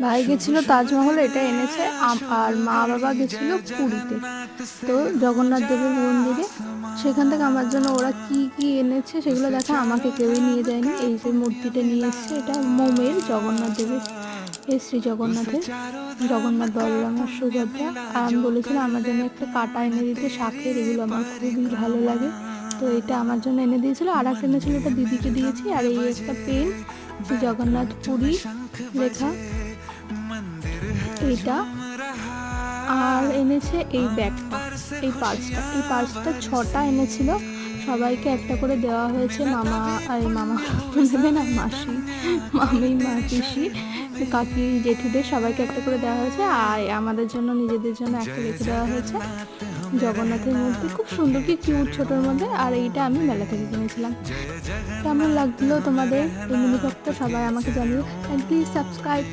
ভাই গেছিলো তাজমহল, এটা এনেছে। আর মা বাবা গেছিলো পুরীতে, তো জগন্নাথ দেবের মন্দিরে। সেখান থেকে আমার জন্য ওরা কি কি এনেছে সেগুলো দেখা, আমাকে কেউই নিয়ে যায়নি। এই যে মূর্তিটা নিয়ে এসছে, এটা মোমের জগন্নাথ দেবের, এই শ্রী জগন্নাথের, জগন্নাথ বলরাম আর সুভদ্রা। আর আমি বলেছিলাম আমার জন্য একটা কাঁটা এনে দিতে, শাঁখের, এগুলো আমার খুবই ভালো লাগে। তো এটা আমার জন্য এনে দিয়েছিল। আর একটা এনেছিল, ওটা দিদিকে দিয়েছি। আর এই একটা পেন, শ্রী জগন্নাথ পুরী লেখা, এইটা। আর এনেছে এই ব্যাগটা, এই পার্সটা 6টা এনেছিল। সবাইকে একটা করে দেওয়া হয়েছে। মামা, আর মামা নেবে না, মাসি, মামি, মা, পিসি, কাকি, জেঠিদের সবাইকে একটা করে দেওয়া হয়েছে। আর আমাদের জন্য, নিজেদের জন্য একটা রেখে দেওয়া হয়েছে। জগন্নাথের মূর্তি খুব সুন্দর, কি কিউট, ছোটোর মধ্যে। আর এইটা আমি মেলা থেকে কিনেছিলাম। কেমন লাগলো তোমাদের এই মিনি ব্লগটা সবাই আমাকে জানিও। Please subscribe